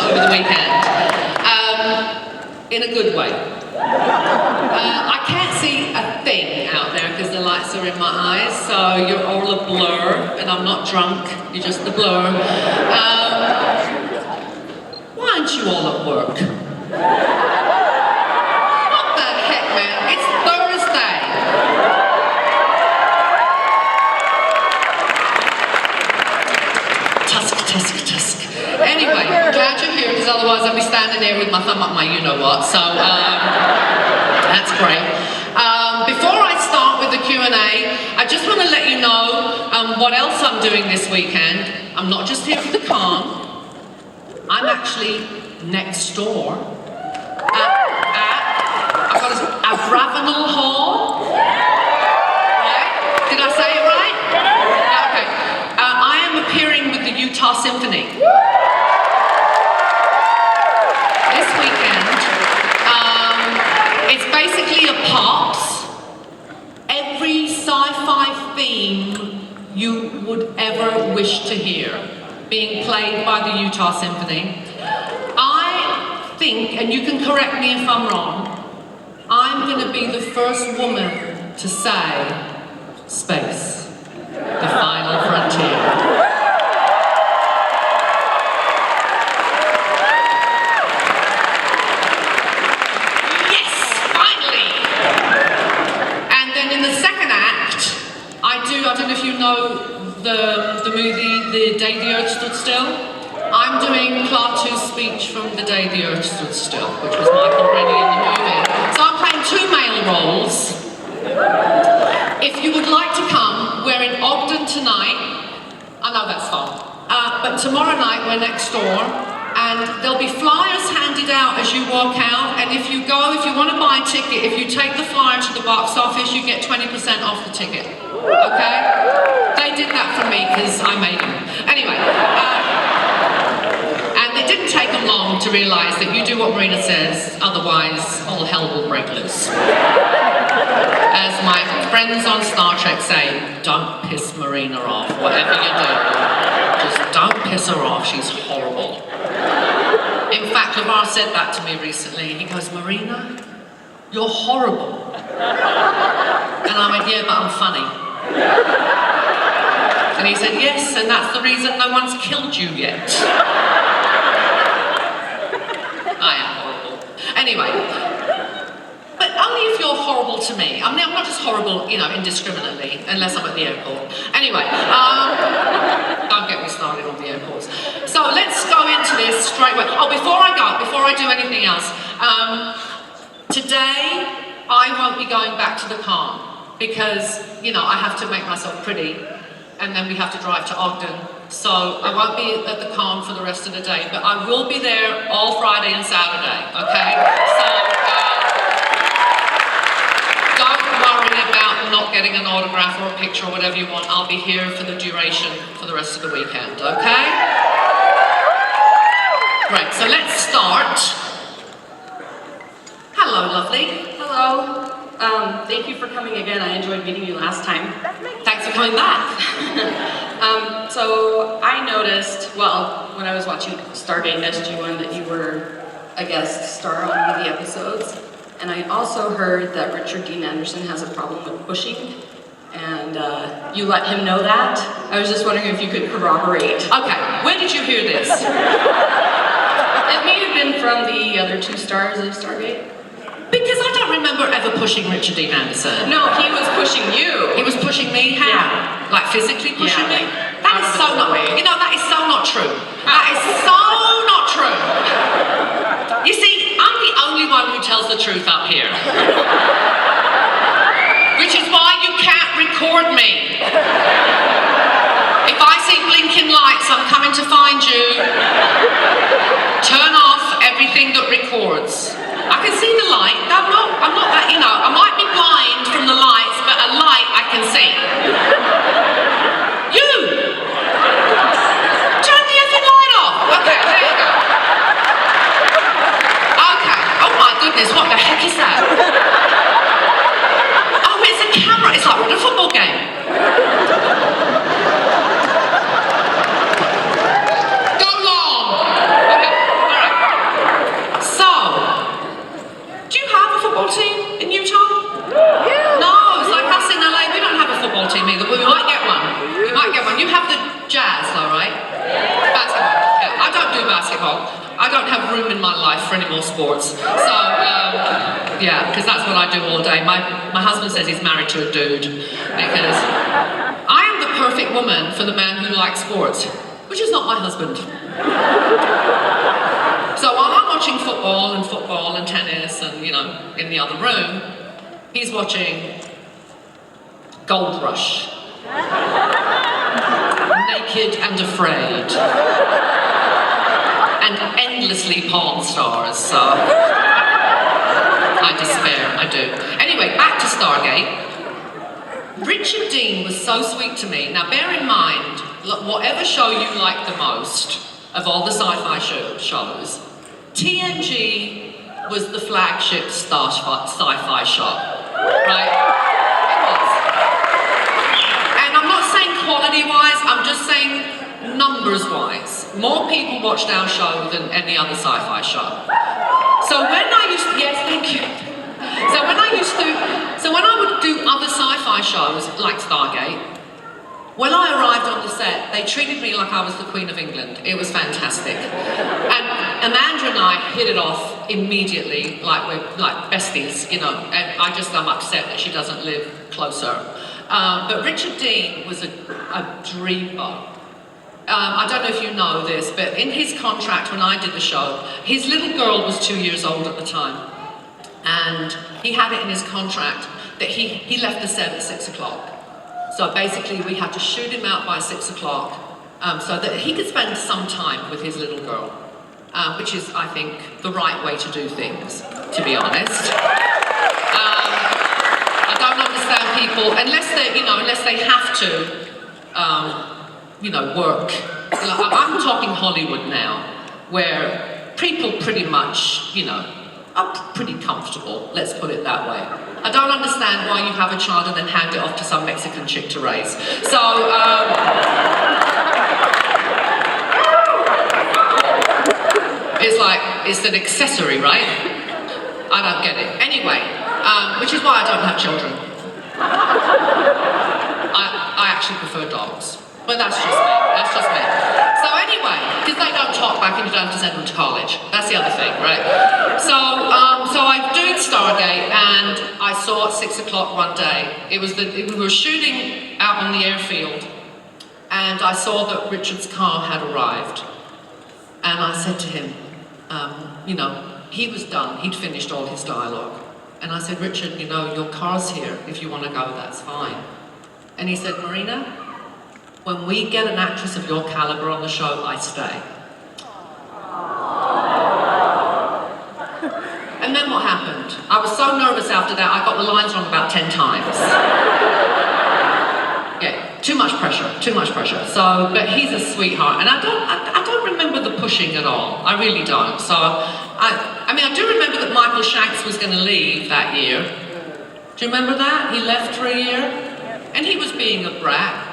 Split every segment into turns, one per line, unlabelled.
over the weekend. In a good way. I can't see a thing out there because the lights are in my eyes, so you're all a blur, and I'm not drunk, you're just the blur. Why aren't you all at work? What the heck, man? It's Thursday. Tusk. Anyway, glad you're here, because otherwise I'd be standing there with my thumb up my you-know-what, so that's great. Before I start with the Q&A, I just want to let you know what else I'm doing this weekend. I'm not just here for the con, I'm actually next door at Abravanel Hall. Right? Did I say it right? Okay. I am appearing with the Utah Symphony this weekend. It's basically a pops, every sci-fi theme you would ever wish to hear being played by the Utah Symphony. I think, and you can correct me if I'm wrong, I'm going to be the first woman to say space, the final frontier. I don't know if you know the movie The Day the Earth Stood Still. I'm doing Klaatu's speech from The Day the Earth Stood Still, which was Michael Rennie in the movie. So I'm playing 2 male roles. If you would like to come, we're in Ogden tonight. I know that's fun. But tomorrow night we're next door, and there'll be flyers handed out as you walk out, and if you want to buy a ticket, if you take the flyer to the box office, you get 20% off the ticket. Okay? They did that for me because I made them. Anyway, and it didn't take them long to realise that you do what Marina says, otherwise all hell will break loose. As my friends on Star Trek say, don't piss Marina off, whatever you do. Just don't piss her off, she's horrible. In fact, Lamar said that to me recently. He goes, Marina, you're horrible. And I went, yeah, but I'm funny. And he said, yes, and that's the reason no one's killed you yet. I am horrible. Anyway, but only if you're horrible to me. I mean, I'm not just horrible, indiscriminately, unless I'm at the airport. Anyway, don't get me started on the airports. So let's go into this straight away. Oh, before I do anything else, today I won't be going back to the con. Because, I have to make myself pretty, and then we have to drive to Ogden. So I won't be at the con for the rest of the day, but I will be there all Friday and Saturday, okay? So don't worry about not getting an autograph or a picture or whatever you want. I'll be here for the duration for the rest of the weekend, okay? Great, so let's start. Hello, lovely.
Hello. Thank you for coming again. I enjoyed meeting you last time.
Thanks for coming back.
So I noticed, when I was watching Stargate SG-1 that you were a guest star on one of the episodes. And I also heard that Richard Dean Anderson has a problem with pushing. And you let him know that. I was just wondering if you could corroborate.
Okay, where did you hear this?
It may have been from the other 2 stars of Stargate.
Because I don't remember ever pushing Richard Dean Anderson.
No, he was pushing you.
He was pushing me? How?
Yeah.
Like physically pushing me? That is so not, that is so not true. That is so not true. You see, I'm the only one who tells the truth up here. Which is why you can't record me. If I see blinking lights, I'm coming to find you. Turn off everything that records. I can see the light. I'm not that, I might be blind from the lights, but a light I can see. You! Turn the effing light off. Okay, there you go. Okay. Oh my goodness, what the heck is that? I don't have room in my life for any more sports. So, yeah, because that's what I do all day. My husband says he's married to a dude, because I am the perfect woman for the man who likes sports, which is not my husband. So while I'm watching football and tennis and, you know, in the other room, he's watching Gold Rush. Naked and Afraid. And endlessly Pawn Stars, so I despair, I do. Anyway, back to Stargate. Richard Dean was so sweet to me. Now bear in mind, whatever show you like the most of all the sci-fi shows, TNG was the flagship sci-fi show, right? It was. And I'm not saying quality-wise, I'm just saying numbers-wise. More people watched our show than any other sci-fi show. So when I used to, yes, thank you. So when I would do other sci-fi shows, like Stargate, when I arrived on the set, they treated me like I was the Queen of England. It was fantastic. And Amanda and I hit it off immediately, like we're like besties, you know, and I'm upset that she doesn't live closer. But Richard Dean was a dreamer. I don't know if you know this, but in his contract when I did the show, his little girl was 2 years old at the time. And he had it in his contract that he left the set at 6 o'clock. So basically we had to shoot him out by 6 o'clock so that he could spend some time with his little girl, which is, I think, the right way to do things, to be honest. I don't understand people, unless they have to, work. I'm talking Hollywood now, where people pretty much, are pretty comfortable, let's put it that way. I don't understand why you have a child and then hand it off to some Mexican chick to raise. So, it's like, it's an accessory, right? I don't get it. Anyway, which is why I don't have children. I actually prefer dogs. But that's just me. So anyway, because they don't talk back and you don't have to send them to college. That's the other thing, right? So I doing Stargate and I saw at 6 o'clock one day. We were shooting out on the airfield and I saw that Richard's car had arrived. And I said to him, he was done. He'd finished all his dialogue. And I said, Richard, your car's here. If you want to go, that's fine. And he said, Marina, when we get an actress of your caliber on the show, I stay. And then what happened? I was so nervous after that, I got the lines wrong about 10 times. Yeah, too much pressure. So, but he's a sweetheart, and I don't remember the pushing at all. I really don't. So, I do remember that Michael Shanks was going to leave that year. Do you remember that? He left for a year, and he was being a brat.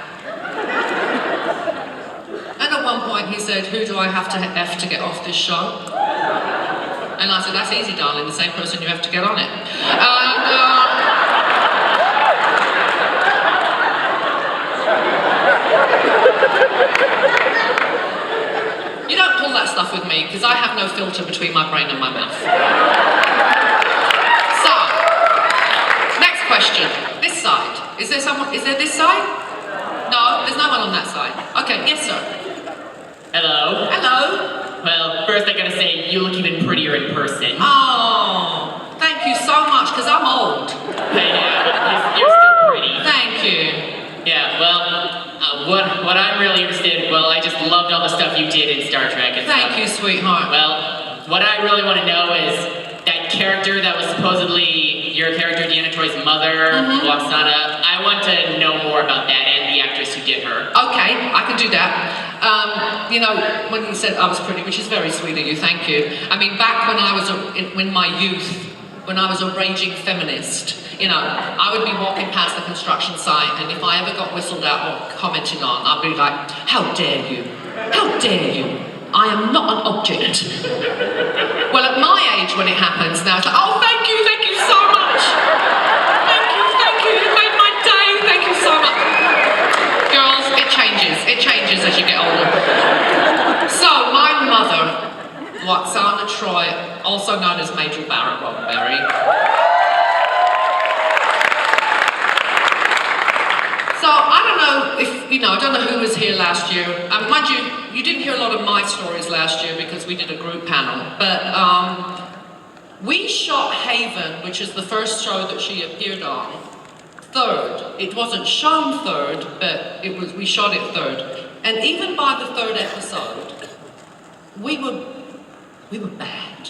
And at one point he said, who do I have to F to get off this show? And I said, that's easy, darling, the same person you have to get on it. You don't pull that stuff with me, because I have no filter between my brain and my mouth. So, next question. This side. Is there this side? No, there's no one on that side. Okay, yes, sir.
Hello.
Hello.
Well, first I gotta say, you look even prettier in person.
Oh, thank you so much, because I'm old.
Yeah, you're still pretty.
Thank you.
Yeah, well, what I'm really interested in, I just loved all the stuff you did in Star Trek and
Thank
stuff.
you, sweetheart.
Well, what I really want to know is that character that was supposedly your character, Deanna Troy's mother, Lwaxana. I want to know more about that and the actress who did her.
Okay, I can do that. When you said I was pretty, which is very sweet of you, thank you. I mean, back when I was in my youth, when I was a raging feminist, I would be walking past the construction site, and if I ever got whistled at or commented on, I'd be like, how dare you? How dare you? I am not an object. Well, at my age, when it happens now, it's like, oh, thank you so much. Thank you, you made my day, thank you so much. Girls, it changes as you get older. So, my mother, Roxana Troy, also known as Major Barrett Roddenberry. So I don't know if, I don't know who was here last year. Mind you, you didn't hear a lot of my stories last year because we did a group panel, but we shot Haven, which is the first show that she appeared on, third. It wasn't shown third, but we shot it third. And even by the third episode, we were bad.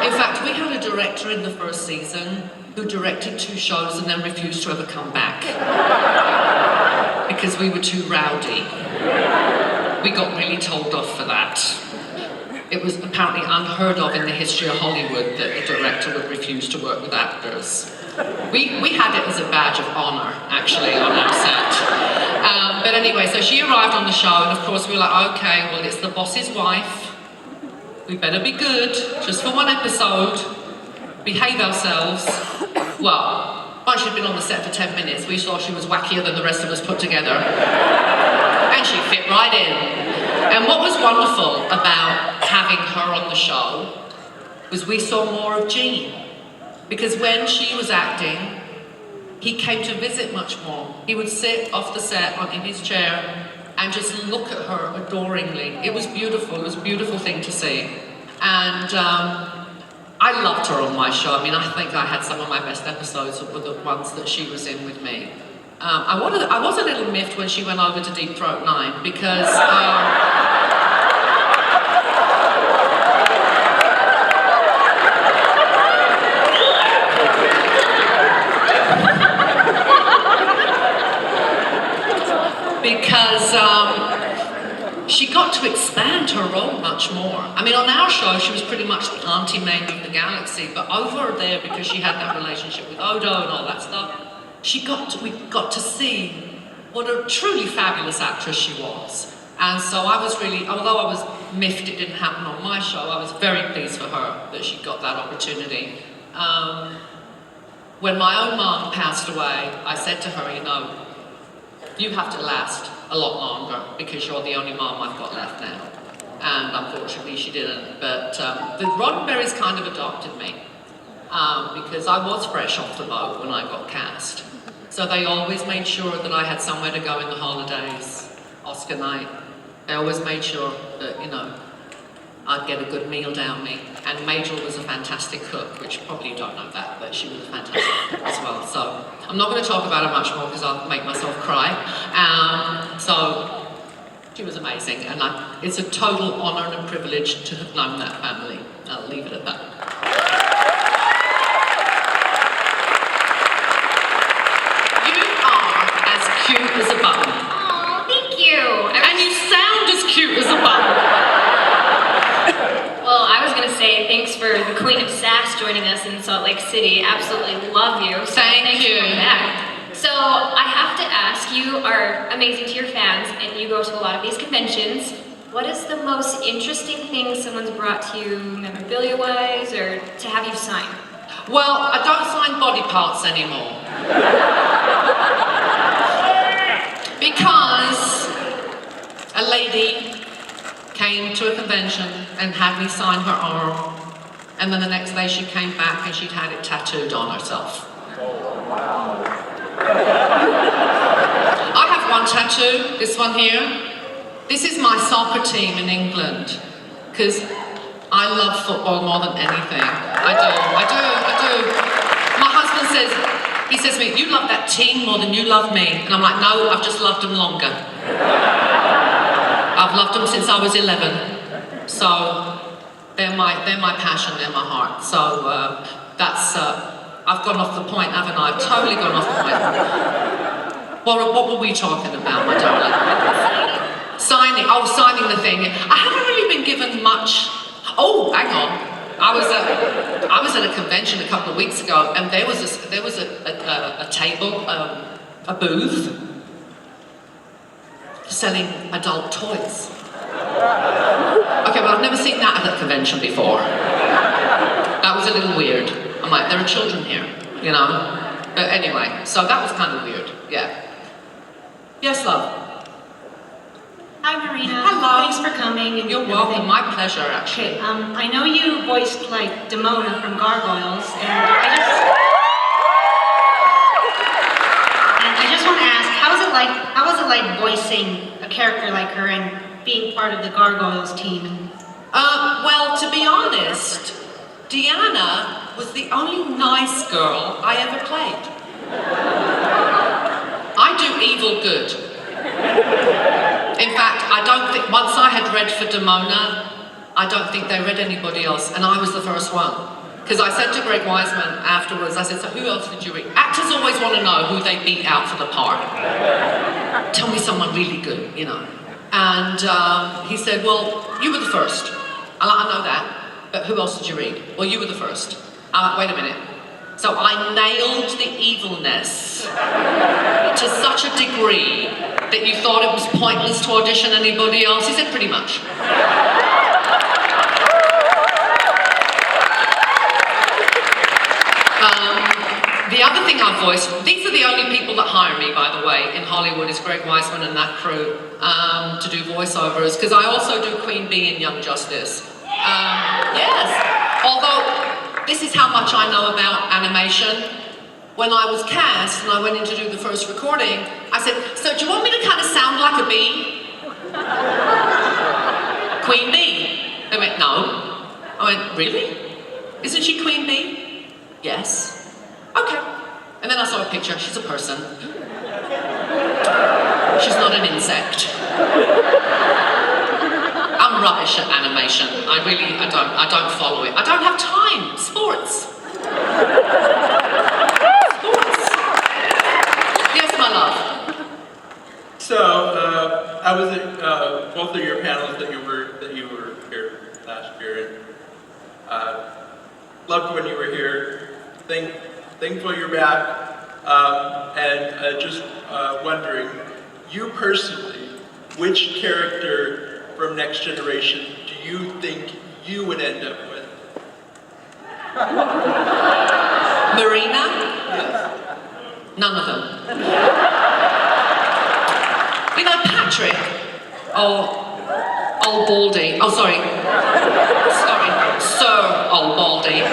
In fact, we had a director in the first season who directed 2 shows and then refused to ever come back because we were too rowdy. We got really told off for that. It was apparently unheard of in the history of Hollywood that a director would refuse to work with actors. We had it as a badge of honor, actually, on our set. But anyway, so she arrived on the show, and of course we were like, okay, well, it's the boss's wife. We better be good, just for one episode, behave ourselves. Well, once she'd been on the set for 10 minutes, we saw she was wackier than the rest of us put together. And she fit right in. And what was wonderful about having her on the show was we saw more of Gene. Because when she was acting, he came to visit much more. He would sit off the set in his chair and just look at her adoringly. It was beautiful. It was a beautiful thing to see. And I loved her on my show. I mean, I think I had some of my best episodes were the ones that she was in with me. I was a little miffed when she went over to Deep Throat 9 because she got to expand her role much more. I mean, on our show, she was pretty much the Auntie May of the galaxy, but over there, because she had that relationship with Odo and all that stuff, we got to see what a truly fabulous actress she was. And so I was really, although I was miffed it didn't happen on my show, I was very pleased for her that she got that opportunity. When my own mom passed away, I said to her, you have to last a lot longer because you're the only mom I've got left now. And unfortunately she didn't. But the Roddenberrys kind of adopted me because I was fresh off the boat when I got cast. So they always made sure that I had somewhere to go in the holidays, Oscar night. They always made sure that, I'd get a good meal down me. And Major was a fantastic cook, which probably you don't know that, but she was a fantastic cook as well. So I'm not going to talk about her much more because I'll make myself cry. So she was amazing, and it's a total honor and a privilege to have known that family. I'll leave it at that. You are as cute as a button.
Oh, thank you.
And you sound as cute as a button.
Well, I was going to say thanks for the Queen of Sass joining us in Salt Lake City. Absolutely love you. So
Thank you.
For coming back. So I have to ask, you are amazing to your fans and you go to a lot of these conventions. What is the most interesting thing someone's brought to you memorabilia-wise or to have you sign?
Well, I don't sign body parts anymore. Because a lady came to a convention and had me sign her arm, and then the next day she came back and she'd had it tattooed on herself. I have one tattoo, this one here. This is my soccer team in England, because I love football more than anything. I do. My husband he says to me, you love that team more than you love me. And I'm like, no, I've just loved them longer. I've loved them since I was 11. So they're my passion, they're my heart. So I've gone off the point, haven't I? I've totally gone off the point. What were we talking about, my darling? Signing the thing. I haven't really been given much. Oh, hang on. I was at a convention a couple of weeks ago, and there was a table, a booth, selling adult toys. Okay, well, I've never seen that at a convention before. That was a little weird. I'm like, there are children here, But anyway, so that was kind of weird, yeah. Yes, love?
Hi, Marina.
Hello.
Thanks for coming. And
You're
everything.
welcome. My pleasure, actually.
Okay, I know you voiced like Demona from Gargoyles, and I just want to ask, how was it like voicing a character like her and being part of the Gargoyles team?
Well, to be honest, Deanna was the only nice girl I ever played. I do evil good. In fact, I don't think, once I had read for Demona, I don't think they read anybody else, and I was the first one. Because I said to Greg Wiseman afterwards, I said, so who else did you read? Actors always want to know who they beat out for the part. Tell me someone really good, you know. And he said, well, you were the first. I know that, but who else did you read? Well, you were the first. Wait a minute. So I nailed the evilness to such a degree that you thought it was pointless to audition anybody else? He said, pretty much. The other thing I've voiced, these are the only people that hire me, by the way, in Hollywood, is Greg Wiseman and that crew, to do voiceovers, because I also do Queen Bee in Young Justice. Yes, although this is how much I know about animation. When I was cast and I went in to do the first recording, I said, so do you want me to kind of sound like a bee? Queen Bee. They went, no. I went, really? Isn't she Queen Bee? Yes. Okay. And then I saw a picture. She's a person. She's not an insect. I'm rubbish at animation. I don't follow it. I don't have time. Sports. Yes, my love.
So, I was at both of your panels that you were here last year, and loved when you were here. Thankful you're back, and just wondering, you personally, which character from Next Generation do you think you would end up with?
Marina?
Yes.
None of them. You know, Patrick, old Baldy, oh sorry, Sir Old Baldy.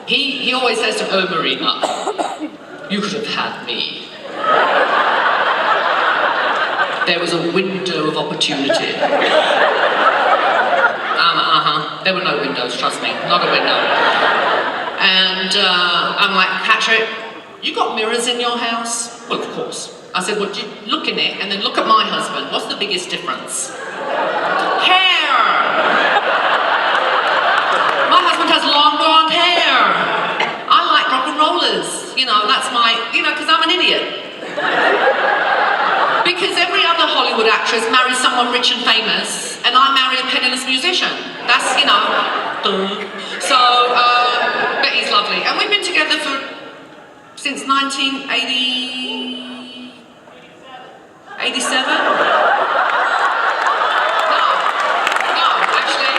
He always says to her, Marina, you could have had me. There was a window of opportunity. There were no windows, trust me, not a window. And I'm like, Patrick, you got mirrors in your house? Well, of course. I said, well, you look in it and then look at my husband. What's the biggest difference? Hair! My husband has long blonde hair. I like rock and rollers. You know, that's my, because I'm an idiot. Because every other Hollywood actress marries someone rich and famous, and I marry a penniless musician. That's, So, but he's lovely. And we've been together since 1987? No, actually.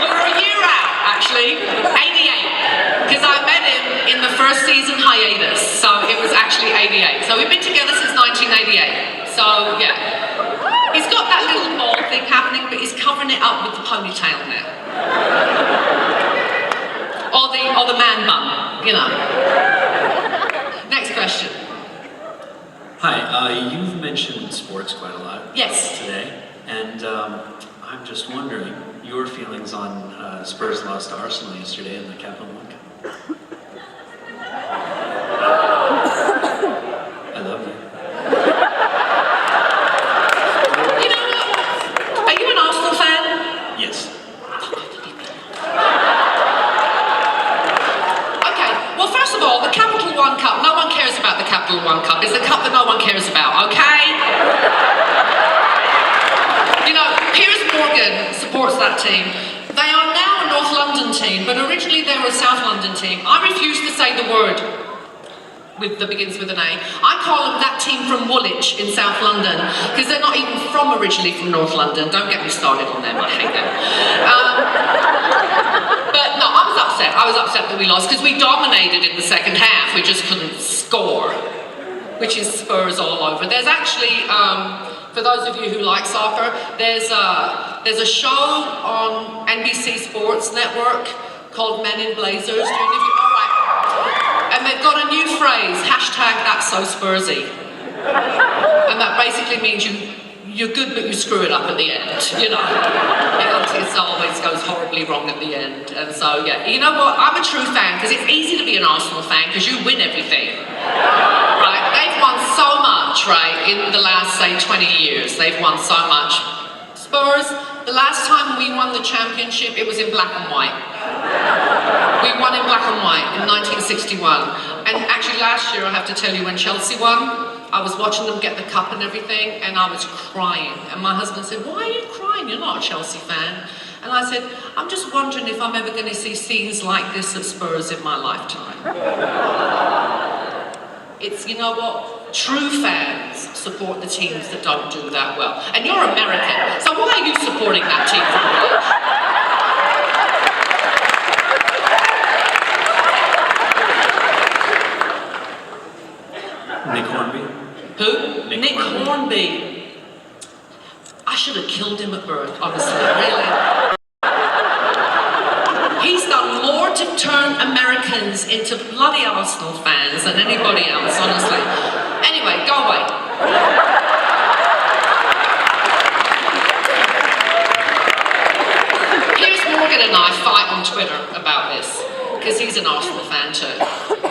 We were a year out, actually. 88. Because I met him in the first season hiatus, so it was actually 88. So we've been together since 1988. So, yeah. He's got that little bald thing happening, but he's covering it up with the ponytail now. Or the man bun, Next question.
Hi, you've mentioned sports quite a lot
Yes.
today, and I'm just wondering your feelings on Spurs lost to Arsenal yesterday in the Capital One Cup. I love you.
You know what? Are you an Arsenal fan?
Yes.
Okay, well, first of all, the Capital One Cup, no one cares about the Capital One Cup. It's the cup that no one cares about, okay? Piers Morgan supports that team. They are now a North London team, but originally they were a South London team. I refuse to say the word that begins with an A. I call them that team from Woolwich in South London, because they're not even originally from North London. Don't get me started on them, I hate them. But no, I was upset that we lost, because we dominated in the second half. We just couldn't score. which is Spurs all over. There's actually, for those of you who like soccer, there's a show on NBC Sports Network called Men in Blazers. All right. And they've got a new phrase, #ThatSoSpursy. And that basically means you're good but you screw it up at the end, you know. It always goes horribly wrong at the end. And so, yeah, you know what? I'm a true fan because it's easy to be an Arsenal fan because you win everything. Right? They've won so much, right, in the last, say, 20 years. They've won so much. Spurs, the last time we won the championship, it was in black and white. We won in black and white in 1961. And actually last year, I have to tell you, when Chelsea won, I was watching them get the cup and everything, and I was crying. And my husband said, "Why are you crying? You're not a Chelsea fan." And I said, "I'm just wondering if I'm ever going to see scenes like this at Spurs in my lifetime." It's, you know what? True fans support the teams that don't do that well. And you're American, so why are you supporting that team from college?
Nick Hornby?
Who?
Nick Hornby.
Hornby. I should have killed him at birth, honestly, really. He's done more to turn Americans into bloody Arsenal fans than anybody else, honestly. Anyway, go away. Piers Morgan and I fight on Twitter about this, because he's an Arsenal fan too.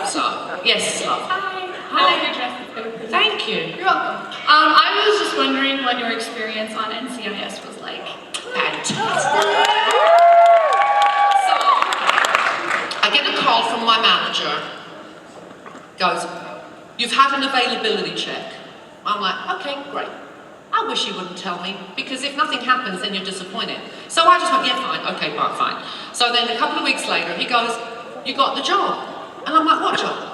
So, yes, love.
I like your dress. It's very pretty.
Thank you.
You're welcome. I was just wondering what your experience on NCIS was like.
Fantastic. So, I get a call from my manager. Goes, "You've had an availability check." I'm like, "Okay, great. I wish you wouldn't tell me, because if nothing happens, then you're disappointed." So I just went, "Yeah, fine, okay, fine." So then a couple of weeks later, he goes, "You got the job." And I'm like, "What job?"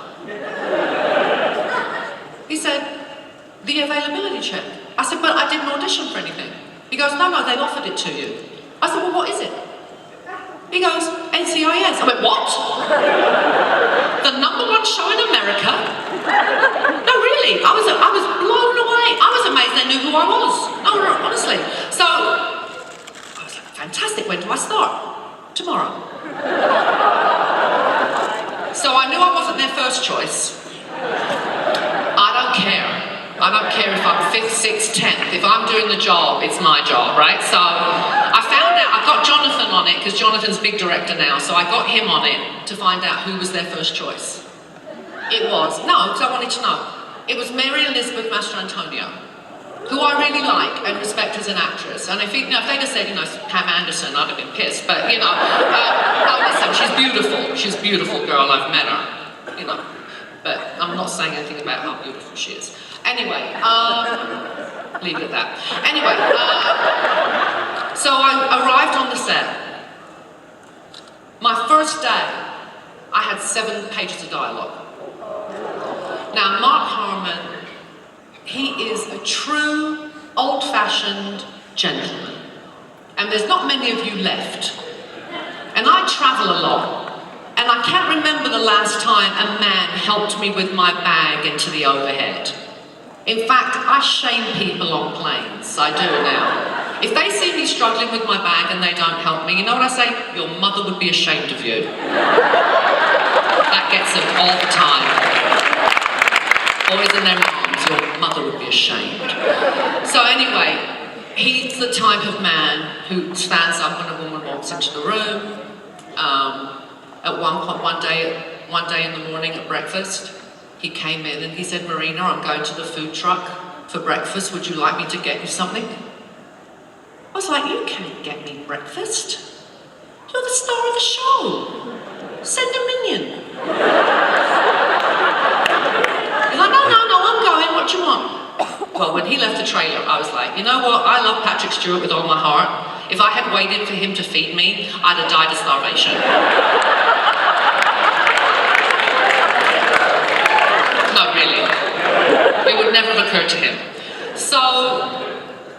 He said, "The availability check." I said, "But I didn't audition for anything." He goes, "No, they've offered it to you." I said, "Well, what is it?" He goes, "NCIS." I went, "What? The #1 show in America?" No, really, I was blown away. I was amazed they knew who I was. No, honestly. So, I was like, fantastic, when do I start? Tomorrow. So I knew I wasn't their first choice. I don't care. I don't care if I'm 5th, 6th, 10th. If I'm doing the job, it's my job, right? So I found out, I got Jonathan on it, because Jonathan's big director now, so I got him on it to find out who was their first choice. It was, because I wanted to know. It was Mary Elizabeth Mastrantonio, who I really like and respect as an actress. And if they'd have said, Pam Anderson, I'd have been pissed. But, no, listen, she's beautiful. She's a beautiful girl, I've met her, But I'm not saying anything about how beautiful she is. Anyway, leave it at that. Anyway, so I arrived on the set. My first day, I had 7 pages of dialogue. Now, Mark Harmon, he is a true, old-fashioned gentleman. And there's not many of you left. And I travel a lot. And I can't remember the last time a man helped me with my bag into the overhead. In fact, I shame people on planes. I do now. If they see me struggling with my bag and they don't help me, you know what I say? Your mother would be ashamed of you. That gets them all the time. Boys and their moms, your mother would be ashamed. So anyway, he's the type of man who stands up when a woman walks into the room. At one day in the morning at breakfast, he came in and he said, "Marina, I'm going to the food truck for breakfast. Would you like me to get you something?" I was like, "You can't get me breakfast. You're the star of the show. Send a minion." He's like, no, I'm going. What do you want? Well, when he left the trailer, I was like, you know what? I love Patrick Stewart with all my heart. If I had waited for him to feed me, I'd have died of starvation. No, really. It would never have occurred to him. So,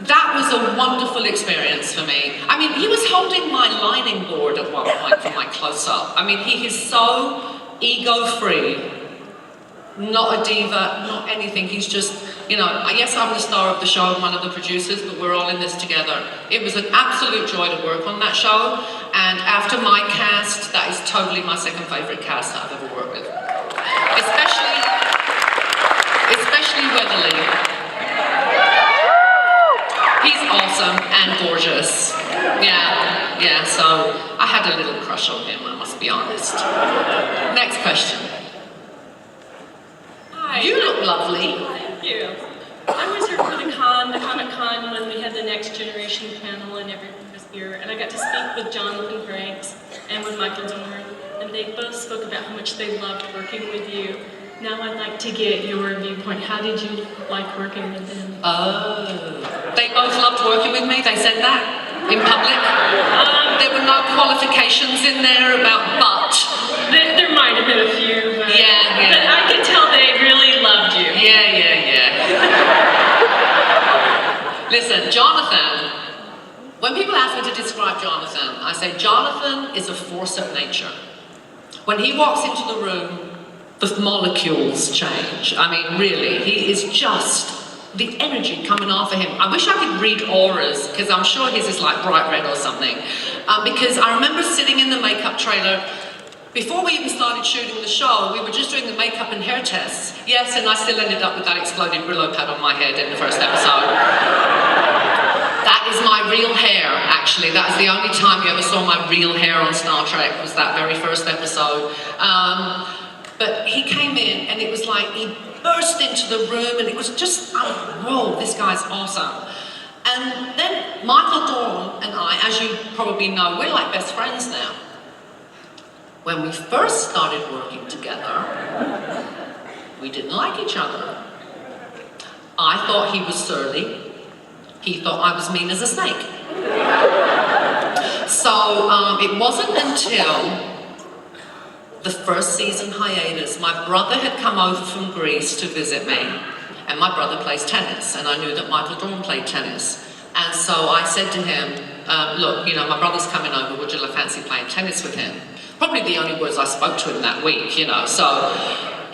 that was a wonderful experience for me. I mean, he was holding my lining board at one point for my close-up. I mean, he is so ego-free. not a diva, not anything. He's just, yes, I'm the star of the show and one of the producers, but we're all in this together. It was an absolute joy to work on that show, and after my cast, that is totally my second favourite cast that I've ever worked with. Especially Weatherly. He's awesome and gorgeous. Yeah, so I had a little crush on him, I must be honest. Next question.
Hi.
You look lovely.
Thank you. I was here for the Comic-Con, when we had the Next Generation panel and everyone was here, and I got to speak with Jonathan Frakes and with Michael Dorn, and they both spoke about how much they loved working with you. Now I'd like to get your viewpoint. How did you like working with them?
Oh. They both loved working with me, they said that in public. There were no qualifications in there about but.
There might have been a few, but,
Yeah.
but I could tell they really loved you.
Yeah. Listen, Jonathan, when people ask me to describe Jonathan, I say Jonathan is a force of nature. When he walks into the room, the molecules change. I mean, really, he is just the energy coming off of him. I wish I could read auras, because I'm sure his is like bright red or something. Because I remember sitting in the makeup trailer, before we even started shooting the show, we were just doing the makeup and hair tests. Yes, and I still ended up with that exploded Brillo pad on my head in the first episode. That is my real hair, actually. That is the only time you ever saw my real hair on Star Trek, was that very first episode. But he came in and it was like he burst into the room and it was just, whoa, this guy's awesome. And then Michael Dorn and I, as you probably know, we're like best friends now. When we first started working together, we didn't like each other. I thought he was surly. He thought I was mean as a snake. So it wasn't until the first season hiatus, my brother had come over from Greece to visit me, and my brother plays tennis, and I knew that Michael Dorn played tennis. And so I said to him, look, my brother's coming over, would you fancy playing tennis with him? Probably the only words I spoke to him that week, so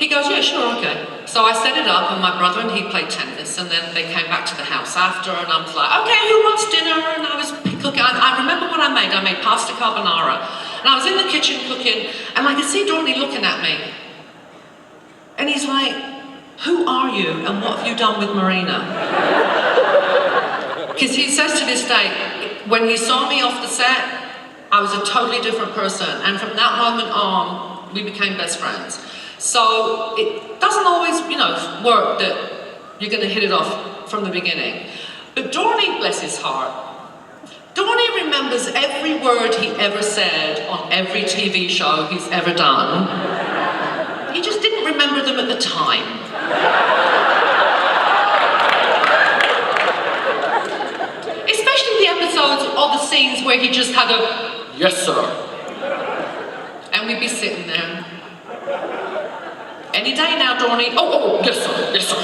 he goes, yeah, sure, okay. So I set it up, and my brother and he played tennis, and then they came back to the house after, and I was like, okay, who wants dinner? And I was cooking. I remember what I made pasta carbonara. And I was in the kitchen cooking, and I could see Dorney looking at me. And he's like, who are you, and what have you done with Marina? Because he says to this day, when he saw me off the set, I was a totally different person. And from that moment on, we became best friends. So it doesn't always, work that you're going to hit it off from the beginning. But Dorney, bless his heart, Dorney remembers every word he ever said on every TV show he's ever done. He just didn't remember them at the time. Especially the episodes or the scenes where he just had a, yes sir. And we'd be sitting there. Any day now, Dorney. Oh, yes sir, yes sir.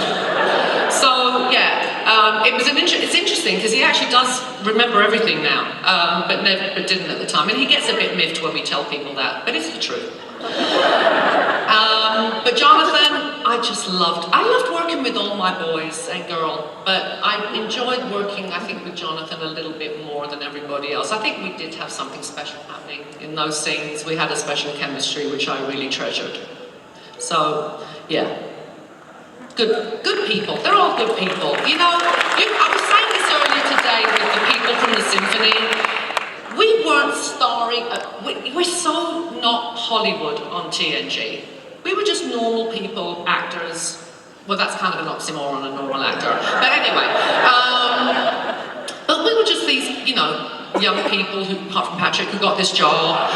So yeah, it's interesting because he actually does remember everything now, but didn't at the time. And he gets a bit miffed when we tell people that, but it's the truth. But Jonathan, I loved working with all my boys and girl, but I enjoyed working, I think, with Jonathan a little bit more than everybody else. I think we did have something special happening in those scenes. We had a special chemistry, which I really treasured. So, yeah. Good people. They're all good people. I was saying this earlier today with the people from the symphony. We weren't starring, we're so not Hollywood on TNG. We were just normal people, actors. Well, that's kind of an oxymoron, a normal actor. But anyway, but we were just these, young people who, apart from Patrick, who got this job.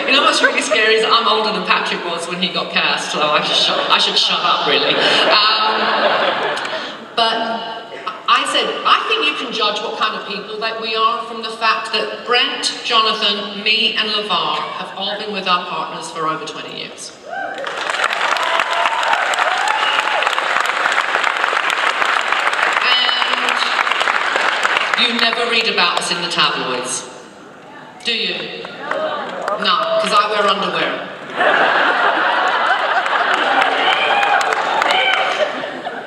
And what's really scary is I'm older than Patrick was when he got cast, so I should shut up, really. But I said, I think you can judge what kind of people that we are from the fact that Brent, Jonathan, me, and LeVar have all been with our partners for over 20 years. And you never read about us in the tabloids, do you? No, because I wear underwear.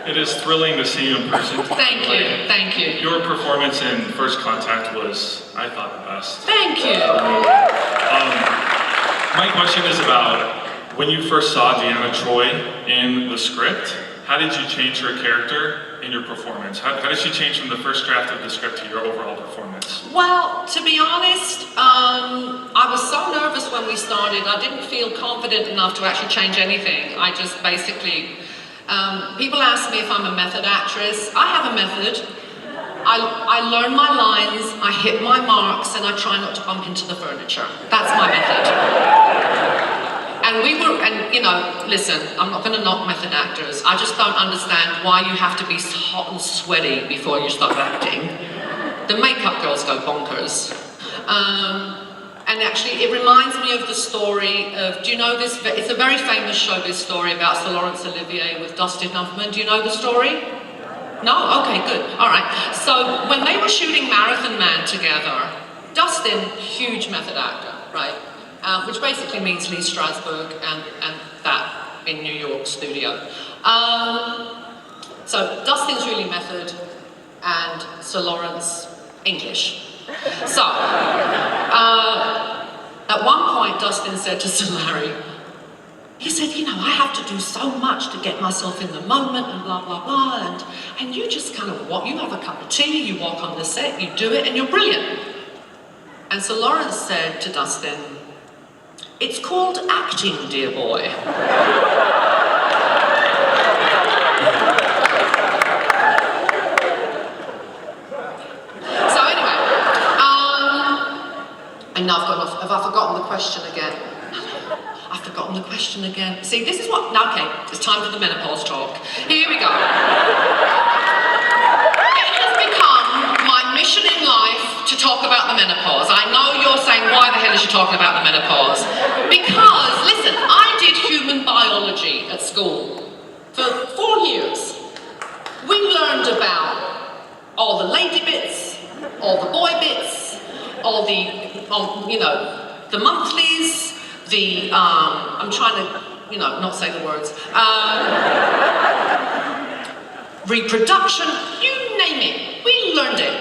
It is thrilling to see you in person.
Thank you, thank you.
Your performance in First Contact was, I thought, the best.
Thank you.
My question is about when you first saw Deanna Troy in the script, how did you change her character in your performance? How did she change from the first draft of the script to your overall performance?
Well, to be honest, I was so nervous when we started. I didn't feel confident enough to actually change anything. I just basically, people ask me if I'm a method actress. I have a method. I learn my lines, I hit my marks, and I try not to bump into the furniture. That's my method. And you know, listen, I'm not going to knock method actors. I just don't understand why you have to be hot and sweaty before you start acting. The makeup girls go bonkers. And actually, it reminds me of the story of, do you know this? It's a very famous showbiz story about Sir Laurence Olivier with Dustin Hoffman. Do you know the story? No? Okay, good. All right. So when they were shooting Marathon Man together, Dustin, huge method actor, right? Which basically means Lee Strasberg and that in New York studio. So Dustin's really method and Sir Laurence English. So, at one point Dustin said to Sir Larry, he said, you know, I have to do so much to get myself in the moment and blah, blah, blah, and you just kind of walk, you have a cup of tea, you walk on the set, you do it, and you're brilliant. And Sir Laurence said to Dustin, it's called acting, dear boy. So anyway, and now have I forgotten the question again? I've forgotten the question again. See, this is what, okay, it's time for the menopause talk. Here we go. It has become my mission in life to talk about the menopause. I know you're saying, why the hell is she talking about the menopause? Because, listen, I did human biology at school for 4 years. We learned about all the lady bits, all the boy bits, all the, you know, the monthlies, the, I'm trying to, you know, not say the words, reproduction, you name it, we learned it.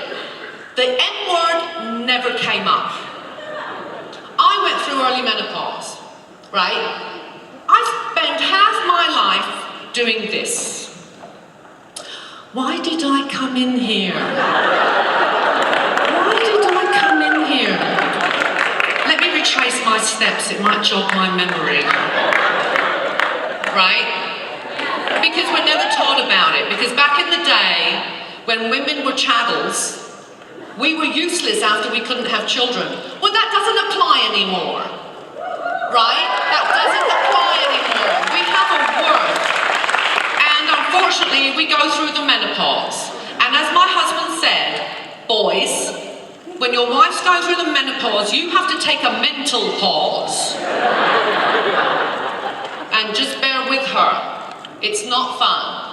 The N word never came up. I went through early menopause, right? I spent half my life doing this. Why did I come in here? Why did I come in here? Let me retrace my steps, it might jog my memory. Right? Because we're never taught about it. Because back in the day, when women were chattels, we were useless after we couldn't have children. Well, that doesn't apply anymore. Right? That doesn't apply anymore. We have a worth. And unfortunately, we go through the menopause. And as my husband said, boys, when your wife's going through the menopause, you have to take a mental pause. And just bear with her. It's not fun.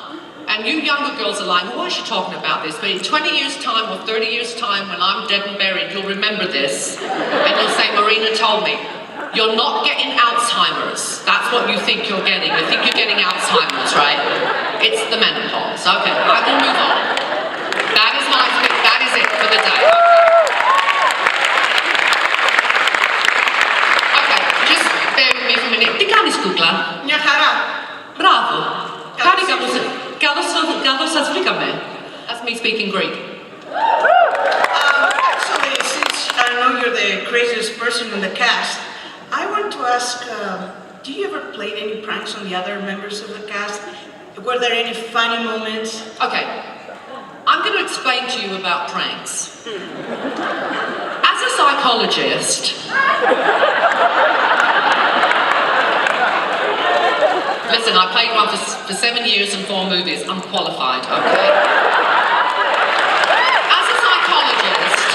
And you younger girls are like, well, why is she talking about this? But in 20 years' time or 30 years' time, when I'm dead and buried, you'll remember this. And you'll say, Marina told me. You're not getting Alzheimer's. That's what you think you're getting. You think you're getting Alzheimer's, right? It's the menopause. Okay, I will move on. That is my speech. That is it for the day. Okay, just bear with me for a minute. Τι κάνεις, κούκλα?
Μια χαρά.
Μπράβο. Χάρηκα που καλώς σας βρήκαμε. That's me speaking Greek.
Actually, since I know you're the craziest person in the cast, I want to ask, do you ever play any pranks on the other members of the cast? Were there any funny moments?
Okay, I'm going to explain to you about pranks. As a psychologist, listen, I played one for 7 years and 4 movies. I'm qualified, okay? As a psychologist,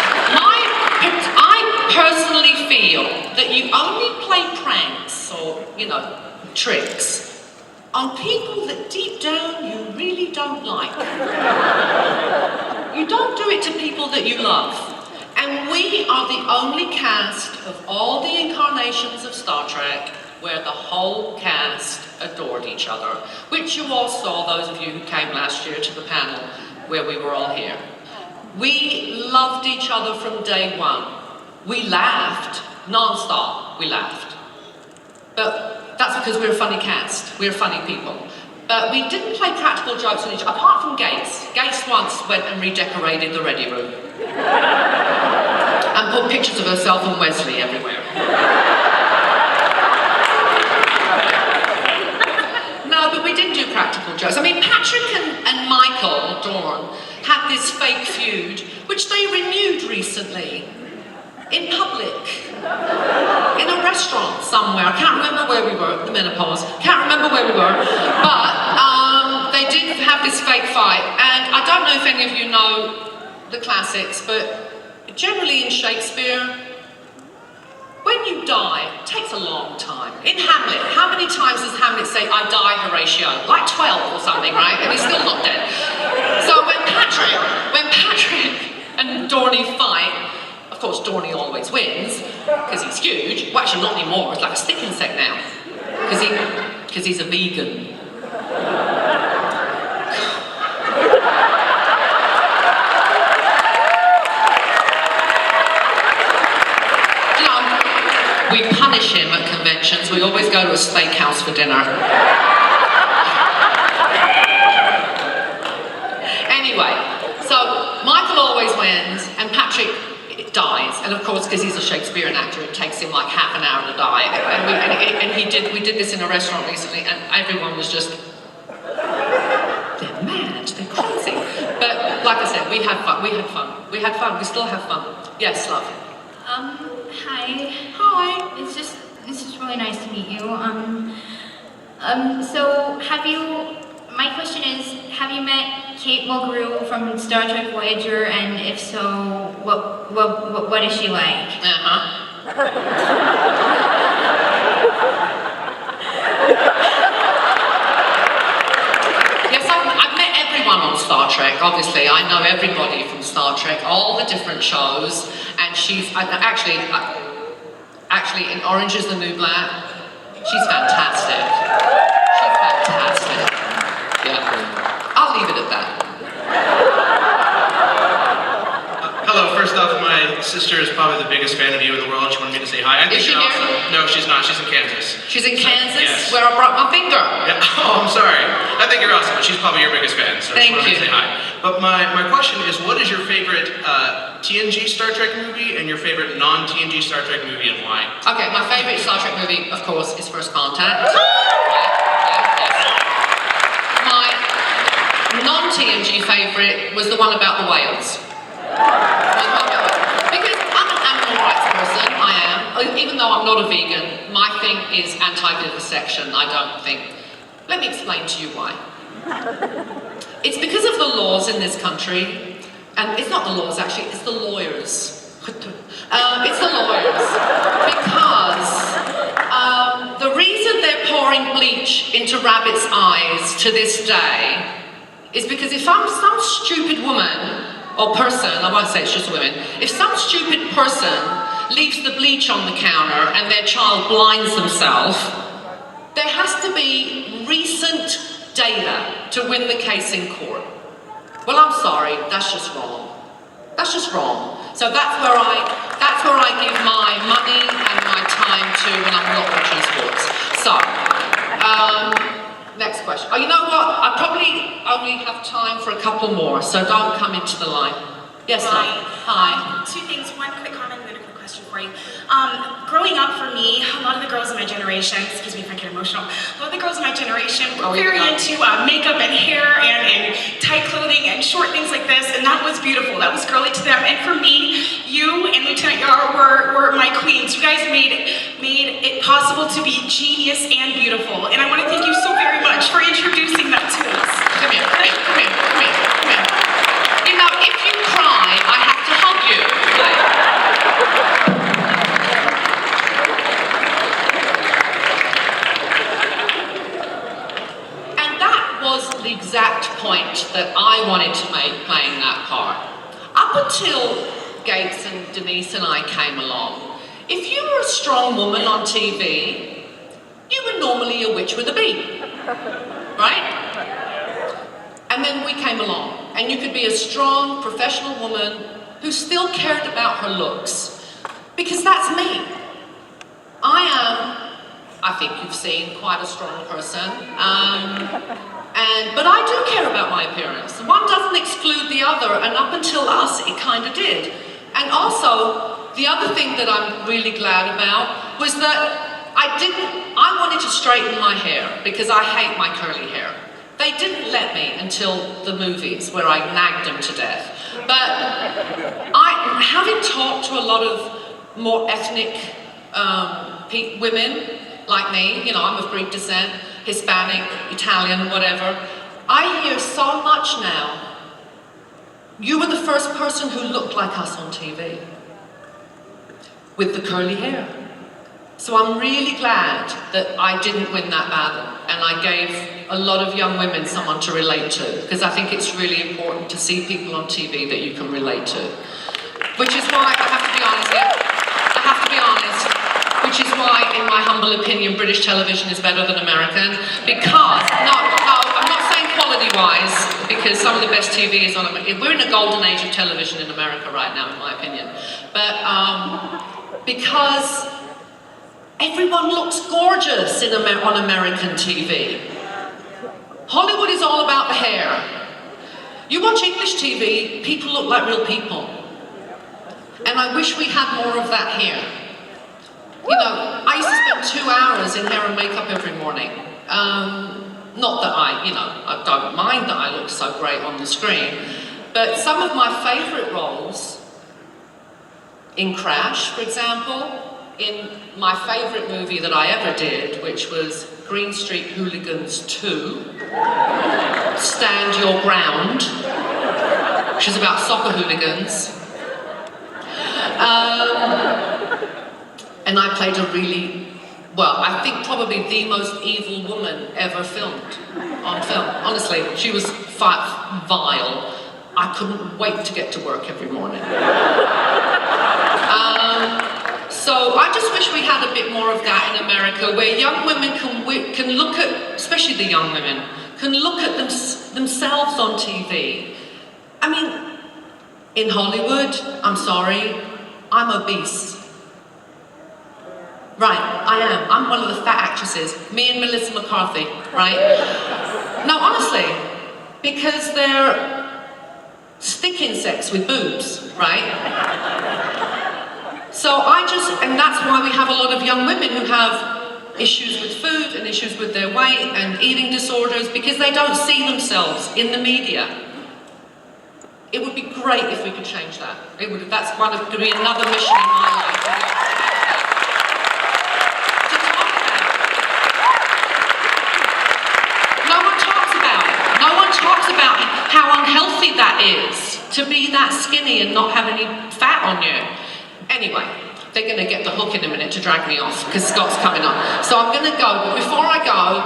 I personally feel that you only play pranks or, you know, tricks on people that deep down you really don't like. You don't do it to people that you love. And we We are the only cast of all the incarnations of Star Trek where the whole cast adored each other, which you all saw, those of you who came last year to the panel where we were all here. We loved each other from day one. We laughed non-stop, we laughed. But that's because we're a funny cast, we're funny people. But we didn't play practical jokes on each other, apart from Gates. Gates once went and redecorated the ready room. And put pictures of herself and Wesley everywhere. No, but we didn't do practical jokes. I mean, Patrick and Michael Dorn had this fake feud, which they renewed recently. In public, in a restaurant somewhere. I can't remember where we were, the menopause. Can't remember where we were, but they did have this fake fight. And I don't know if any of you know the classics, but generally in Shakespeare, when you die, it takes a long time. In Hamlet, how many times does Hamlet say, "I die, Horatio"? Like 12 or something, right? And he's still not dead. So when Patrick and Dorney fight, of course, Dorney always wins, because he's huge. Well, actually, not anymore. It's like a stick insect now. Because he's a vegan. You know, we punish him at conventions. We always go to a steakhouse for dinner. Anyway, so Michael always wins, and Patrick dies, and of course, because he's a Shakespearean actor, it takes him like half an hour to die. And we did this in a restaurant recently, and everyone was just, they're mad, they're crazy. But like I said, we had fun. We still have fun. Yes, love.
Hi.
Hi.
It's just really nice to meet you. So my question is, have you met Kate Mulgrew from Star Trek Voyager, and if so, what is she like?
Yes, I've met everyone on Star Trek, obviously. I know everybody from Star Trek, all the different shows, and she's actually in Orange is the New Black, she's fantastic. She's fantastic. Yeah. I'll leave it at that.
Hello, first off, my sister is probably the biggest fan of you in the world. She wanted me to say hi. I think
Is she
you're
here?
awesome. No, she's not. She's in Kansas.
She's in Kansas,
yes.
where I broke my finger.
Yeah. Oh, I'm sorry. I think you're awesome, but she's probably your biggest fan, so
Thank
I just wanted
you.
to say hi. But my question is, what is your favorite TNG Star Trek movie and your favorite non-TNG Star Trek movie, and why?
Okay, my favorite Star Trek movie, of course, is First Contact. My non-TNG favorite was the one about the whales. Because I'm an animal rights person, I am. Even though I'm not a vegan, my thing is anti-vivisection, I don't think. Let me explain to you why. It's because of the laws in this country, and it's not the laws actually, it's the lawyers. It's the lawyers. Because the reason they're pouring bleach into rabbits' eyes to this day is because if some stupid woman or person, I won't say it's just women, if some stupid person leaves the bleach on the counter and their child blinds themselves, there has to be recent data to win the case in court. Well, I'm sorry, that's just wrong. That's just wrong. So that's where I give my money and my time to when I'm not watching sports. So, next question. Oh, you know what? I probably only have time for a couple more, so don't come into the line. Yes, love. Hi.
Two things, one quick comment and then a quick question for you. Growing up for me, a lot of the girls in my generation, excuse me if I get emotional, a lot of the girls in my generation were very into makeup and hair and tight clothing and short things like this, and that was beautiful. That was girly to them. And for me, you and Lieutenant Yar were my queens. You guys made it possible to be genius and beautiful. And I want to thank you so very much for introducing that to us.
Come here, come here, come here, come here, come here. You know, if you cry, I have to hug you. And that was the exact point that I wanted to make playing that part. Up until Gates and Denise and I came along, if you were a strong woman on TV, you were normally a witch with a bee, right? And then we came along, and you could be a strong, professional woman who still cared about her looks, because that's me. I think you've seen quite a strong person, but I do care about my appearance. One doesn't exclude the other, and up until us, it kind of did. And also, the other thing that I'm really glad about was that I wanted to straighten my hair, because I hate my curly hair. They didn't let me until the movies, where I nagged them to death. But having talked to a lot of more ethnic women, like me, you know, I'm of Greek descent, Hispanic, Italian, whatever, I hear so much now. You were the first person who looked like us on TV, with the curly hair. So I'm really glad that I didn't win that battle, and I gave a lot of young women someone to relate to, because I think it's really important to see people on TV that you can relate to. Which is why, I have to be honest here, which is why, in my humble opinion, British television is better than American, because, no, I'm not saying quality-wise, because some of the best TV is on, we're in a golden age of television in America right now, in my opinion, but because everyone looks gorgeous on American TV. Hollywood is all about the hair. You watch English TV, people look like real people. And I wish we had more of that here. You know, I used to spend 2 hours in hair and makeup every morning. Not that I don't mind that I look so great on the screen, but some of my favorite roles, in Crash, for example, in my favorite movie that I ever did, which was Green Street Hooligans 2, Stand Your Ground, which is about soccer hooligans. And I played a really, well, I think probably the most evil woman ever filmed on film. Honestly, she was vile. I couldn't wait to get to work every morning. So I just wish we had a bit more of that in America, where young women can look at, especially the young women, can look at themselves on TV. I mean, in Hollywood, I'm sorry, I'm obese. Right, I am. I'm one of the fat actresses. Me and Melissa McCarthy, right? No, honestly, because they're stick insects with boobs, right? So and that's why we have a lot of young women who have issues with food and issues with their weight and eating disorders, because they don't see themselves in the media. It would be great if we could change that. That's going to be another mission in my life. No one talks about how unhealthy that is, to be that skinny and not have any fat on you. Anyway, they're going to get the hook in a minute to drag me off, because Scott's coming up. So I'm going to go, but before I go,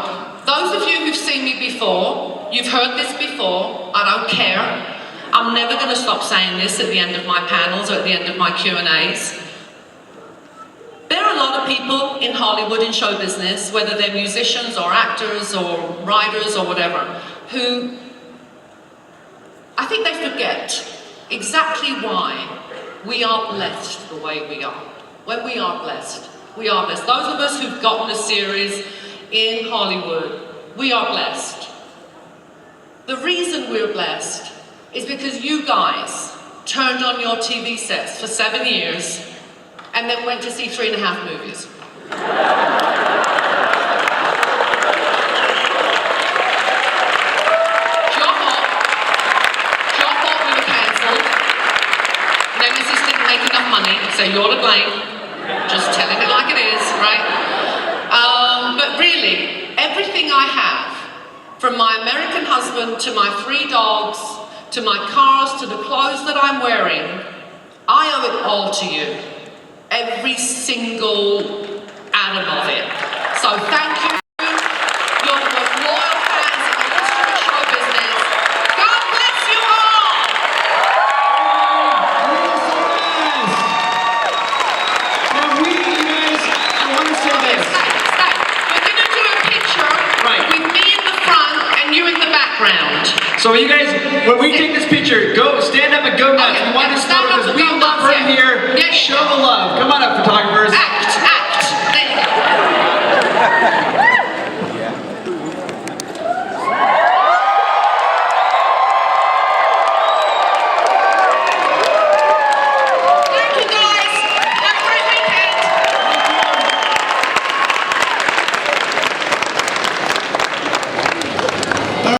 those of you who've seen me before, you've heard this before, I don't care. I'm never going to stop saying this at the end of my panels or at the end of my Q&As. There are a lot of people in Hollywood, in show business, whether they're musicians or actors or writers or whatever, who I think they forget exactly why we are blessed the way we are. When we are blessed, we are blessed. Those of us who've gotten a series in Hollywood, we are blessed. The reason we're blessed is because you guys turned on your TV sets for 7 years and then went to see 3.5 movies. Enough money, so you're to blame. Just telling it like it is, right? But really, everything I have, from my American husband to my 3 dogs, to my cars, to the clothes that I'm wearing, I owe it all to you. Every single atom of it. So thank you. You're the most loyal fans in the history of show business. God bless you all!
So you guys, when we take this picture, go stand up and go nuts. We want this photo because we love her here. Show the love. Come on up, photographers.